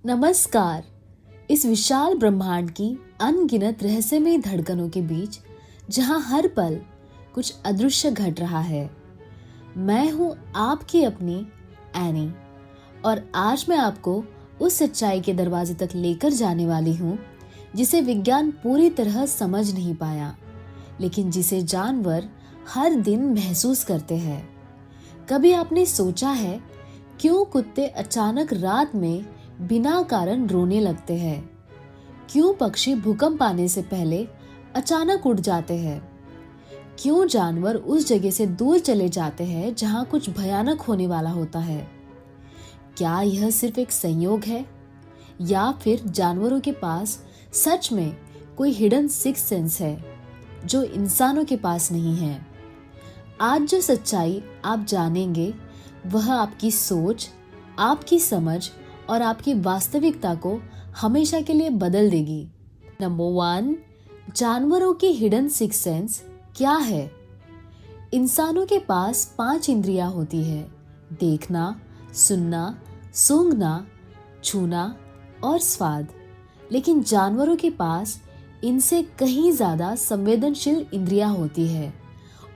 नमस्कार। इस विशाल ब्रह्मांड की अनगिनत रहस्यमय धड़कनों के बीच जहां हर पल कुछ अदृश्य घट रहा है, मैं हूं आपकी अपनी एनी। और आज मैं आपको उस सच्चाई के दरवाजे तक लेकर जाने वाली हूं जिसे विज्ञान पूरी तरह समझ नहीं पाया, लेकिन जिसे जानवर हर दिन महसूस करते हैं। कभी आपने सोचा है क्यों कुत्ते अचानक रात में बिना कारण रोने लगते हैं? क्यों पक्षी भूकंप आने से पहले अचानक उड़ जाते हैं? क्यों जानवर उस जगह से दूर चले जाते हैं जहां कुछ भयानक होने वाला होता है? क्या यह सिर्फ एक संयोग है या फिर जानवरों के पास सच में कोई हिडन सिक्स सेंस है जो इंसानों के पास नहीं है? आज जो सच्चाई आप जानेंगे वह आपकी सोच, आपकी समझ और आपकी वास्तविकता को हमेशा के लिए बदल देगी। नंबर 1, जानवरों की हिडन सिक्स सेंस क्या है? इंसानों के पास 5 इंद्रियां होती है: देखना, सुनना, सूंघना, छूना और स्वाद। लेकिन जानवरों के पास इनसे कहीं ज्यादा संवेदनशील इंद्रियां होती है।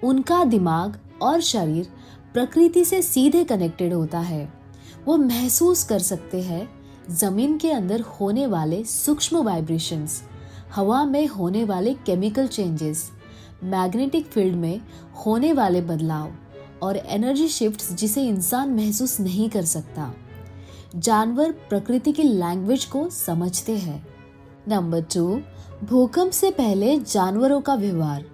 उनका दिमाग और शरीर प्रकृति से सीधे कनेक्टेड होता है। वो महसूस कर सकते हैं जमीन के अंदर होने वाले सूक्ष्म वाइब्रेशंस, हवा में होने वाले केमिकल चेंजेस, मैग्नेटिक फील्ड में होने वाले बदलाव और एनर्जी शिफ्ट्स जिसे इंसान महसूस नहीं कर सकता। जानवर प्रकृति की लैंग्वेज को समझते हैं। नंबर 2, भूकंप से पहले जानवरों का व्यवहार।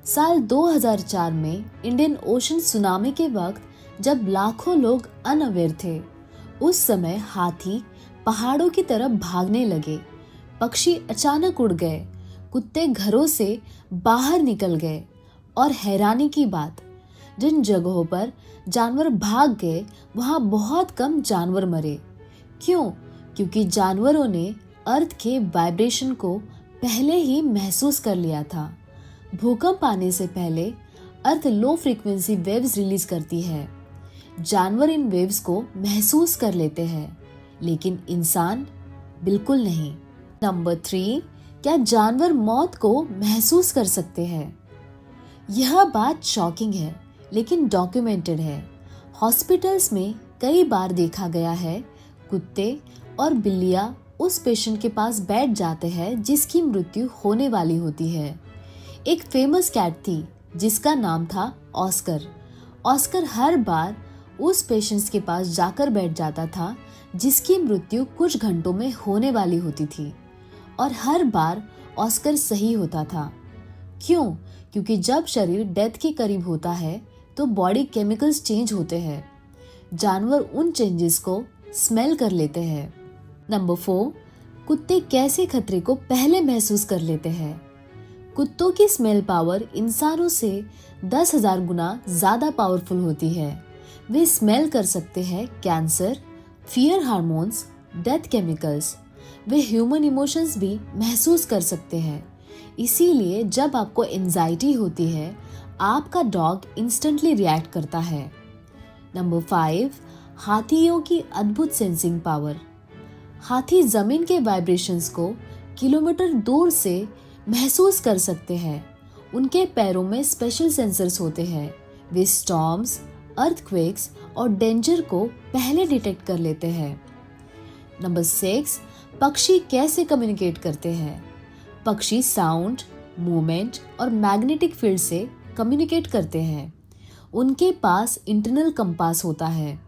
साल 2004 में इंडियन ओशन सुनामी के वक्त जब लाखों लोग अनअवेयर थे, उस समय हाथी पहाड़ों की तरफ भागने लगे, पक्षी अचानक उड़ गए, कुत्ते घरों से बाहर निकल गए और हैरानी की बात, जिन जगहों पर जानवर भाग गए वहां बहुत कम जानवर मरे। क्यों? क्योंकि जानवरों ने अर्थ के वाइब्रेशन को पहले ही महसूस कर लिया था। भूकंप आने से पहले अर्थ लो फ्रीक्वेंसी वेव्स रिलीज करती है। जानवर इन वेव्स को महसूस कर लेते हैं, लेकिन इंसान बिल्कुल नहीं। नंबर 3, क्या जानवर मौत को महसूस कर सकते हैं? यह बात शॉकिंग है, लेकिन डॉक्यूमेंटेड है। हॉस्पिटल्स में कई बार देखा गया है कुत्ते और बिल्लियां उस पेशेंट के पास बैठ जाते हैं जिसकी मृत्यु होने वाली होती है। एक फेमस कैट थी जिसका नाम था ऑस्कर। ऑस्कर हर बार उस पेशेंट्स के पास जाकर बैठ जाता था जिसकी मृत्यु कुछ घंटों में होने वाली होती थी, और हर बार ऑस्कर सही होता था। क्यों? क्योंकि जब शरीर डेथ के करीब होता है तो बॉडी केमिकल्स चेंज होते हैं। जानवर उन चेंजेस को स्मेल कर लेते हैं। नंबर 4, कुत्ते कैसे खतरे को पहले महसूस कर लेते हैं? कुत्तों की स्मेल पावर इंसानों से 10,000 गुना ज्यादा पावरफुल होती है। वे स्मेल कर सकते हैं cancer, fear hormones, death chemicals. वे ह्यूमन इमोशंस भी महसूस कर सकते हैं। इसीलिए जब आपको एंजाइटी होती है, आपका डॉग इंस्टेंटली रिएक्ट करता है। नंबर 5, हाथियों की अद्भुत सेंसिंग पावर। हाथी जमीन के वाइब्रेशंस को किलोमीटर दूर से महसूस कर सकते हैं। उनके पैरों में स्पेशल सेंसर्स होते हैं। वे स्टॉर्म्स, अर्थक्वेक्स और डेंजर को पहले डिटेक्ट कर लेते हैं। नंबर 6, पक्षी कैसे कम्युनिकेट करते हैं? पक्षी साउंड, मूवमेंट और मैग्नेटिक फील्ड से कम्युनिकेट करते हैं। उनके पास इंटरनल कंपास होता है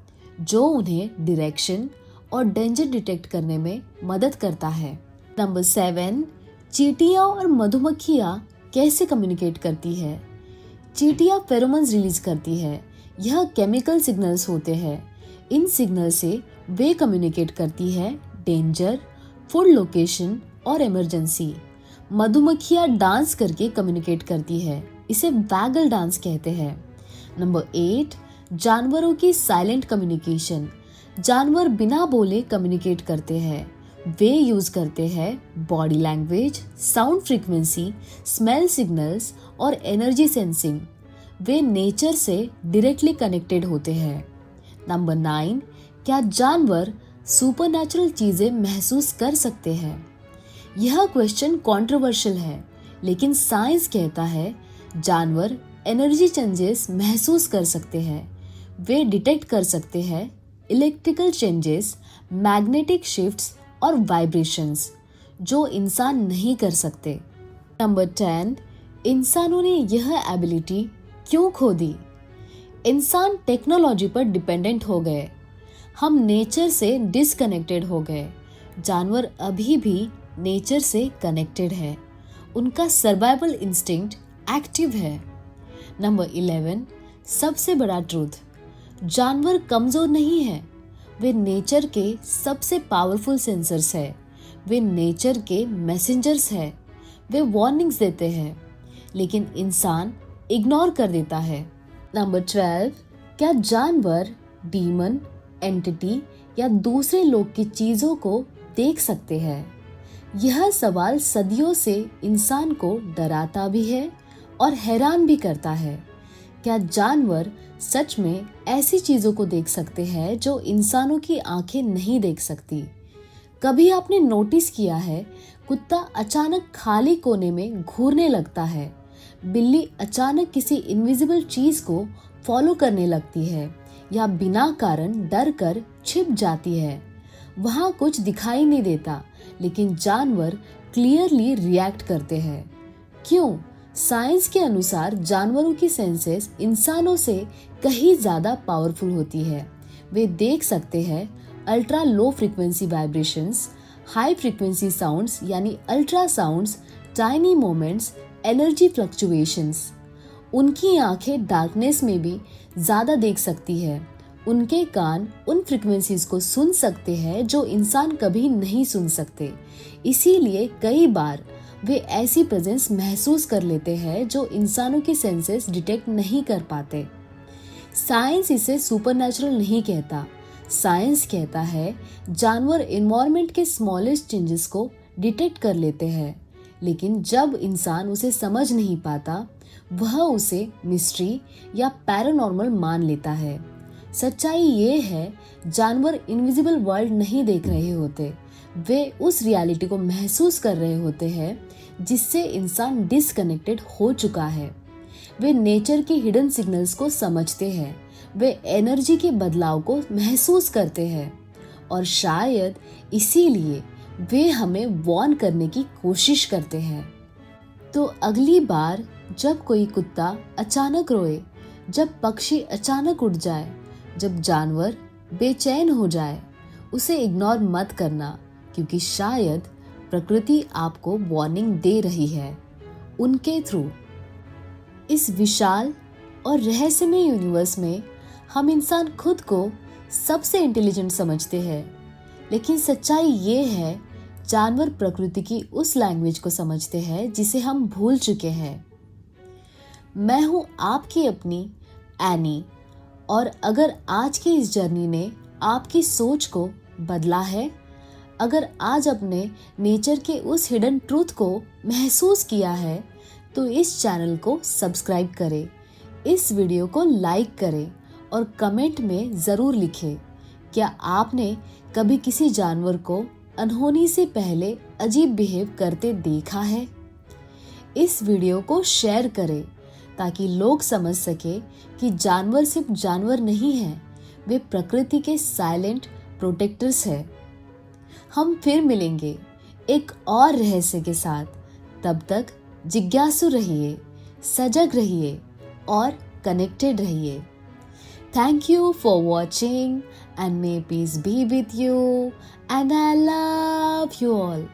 जो उन्हें डायरेक्शन और डेंजर डिटेक्ट करने में मदद करता है। नंबर 7, चींटियां और मधुमक्खियां कैसे कम्युनिकेट करती है? चींटियां फेरोमोन्स रिलीज करती है। यह केमिकल सिग्नल्स होते हैं। इन सिग्नल से वे कम्युनिकेट करती है डेंजर, फूड लोकेशन और इमरजेंसी। मधुमक्खियां डांस करके कम्युनिकेट करती है। इसे वैगल डांस कहते हैं। नंबर 8, जानवरों की साइलेंट कम्युनिकेशन। जानवर बिना बोले कम्युनिकेट करते हैं। वे यूज करते हैं body language, sound frequency, smell signals और एनर्जी सेंसिंग। वे नेचर से डायरेक्टली कनेक्टेड होते हैं। नंबर 9, क्या जानवर सुपरनैचुरल चीजें महसूस कर सकते हैं? यह क्वेश्चन कंट्रोवर्शियल है, लेकिन साइंस कहता है जानवर एनर्जी चेंजेस महसूस कर सकते हैं। वे डिटेक्ट कर सकते हैं इलेक्ट्रिकल चेंजेस, मैग्नेटिक शिफ्ट्स और वाइब्रेशंस, जो इंसान नहीं कर सकते। नंबर 10, इंसानों ने यह एबिलिटी क्यों खो दी? इंसान टेक्नोलॉजी पर डिपेंडेंट हो गए, हम नेचर से डिसकनेक्टेड हो गए। जानवर अभी भी नेचर से कनेक्टेड है, उनका सर्वाइवल इंस्टिंक्ट एक्टिव है। नंबर 11, सबसे बड़ा ट्रूथ, जानवर कमजोर नहीं है, वे नेचर के सबसे पावरफुल सेंसर्स है, वे नेचर के मैसेंजर्स है, वे वार्निंग्स देते हैं, लेकिन इंसान इग्नोर कर देता है। नंबर 12, क्या जानवर डीमन, एंटिटी या दूसरे लोग की चीजों को देख सकते हैं? यह सवाल सदियों से इंसान को डराता भी है और हैरान भी करता है। क्या जानवर सच में ऐसी चीजों को देख सकते हैं जो इंसानों की आंखें नहीं देख सकती? कभी आपने नोटिस किया है कुत्ता अचानक खाली कोने में घूरने लगता है, बिल्ली अचानक किसी इनविजिबल चीज को फॉलो करने लगती है या बिना कारण डर कर छिप जाती है। वहां कुछ दिखाई नहीं देता, लेकिन जानवर क्लियरली रिएक्ट करते हैं। क्यों? साइंस के अनुसार जानवरों की सेंसेस इंसानों से कहीं ज्यादा पावरफुल होती है। वे देख सकते हैं ultra low frequency vibrations, high frequency sounds यानी ultrasounds, tiny moments, energy fluctuations. उनकी आंखें डार्कनेस में भी ज्यादा देख सकती है, उनके कान उन फ्रीक्वेंसीज को सुन सकते हैं जो इंसान कभी नहीं सुन सकते। इसीलिए कई बार वे ऐसी प्रेजेंस महसूस कर लेते हैं जो इंसानों की सेंसेस डिटेक्ट नहीं कर पाते। साइंस इसे सुपरनैचुरल नहीं कहता। साइंस कहता है जानवर एनवायरनमेंट के स्मॉलेस्ट चेंजेस को डिटेक्ट कर लेते हैं, लेकिन जब इंसान उसे समझ नहीं पाता, वह उसे मिस्ट्री या पैरानॉर्मल मान लेता है। सच्चाई ये है, जानवर इनविजिबल वर्ल्ड नहीं देख रहे होते, वे उस रियलिटी को महसूस कर रहे होते हैं जिससे इंसान डिसकनेक्टेड हो चुका है। वे नेचर के हिडन सिग्नल्स को समझते हैं, वे एनर्जी के बदलाव को महसूस करते हैं और शायद इसीलिए वे हमें वार्न करने की कोशिश करते हैं। तो अगली बार जब कोई कुत्ता अचानक रोए, जब पक्षी अचानक उड़ जाए, जब जानवर बेचैन हो जाए, उसे इग्नोर मत करना, क्योंकि शायद प्रकृति आपको वार्निंग दे रही है उनके थ्रू। इस विशाल और रहस्यमय यूनिवर्स में हम इंसान खुद को सबसे इंटेलिजेंट समझते हैं, लेकिन सच्चाई ये है जानवर प्रकृति की उस लैंग्वेज को समझते हैं जिसे हम भूल चुके हैं। मैं हूं आपकी अपनी एनी, और अगर आज की इस जर्नी ने आपकी सोच को बदला है, अगर आज अपने नेचर के उस हिडन ट्रूथ को महसूस किया है, तो इस चैनल को सब्सक्राइब करें, इस वीडियो को लाइक करें और कमेंट में ज़रूर लिखें, क्या आपने कभी किसी जानवर को अनहोनी से पहले अजीब बिहेव करते देखा है? इस वीडियो को शेयर करें ताकि लोग समझ सके कि जानवर सिर्फ जानवर नहीं हैं, वे प्रकृति के साइलेंट प्रोटेक्टर्स हैं। हम फिर मिलेंगे एक और रहस्य के साथ। तब तक जिज्ञासु रहिए, सजग रहिए और कनेक्टेड रहिए। Thank you for watching and may peace be with you and I love you all.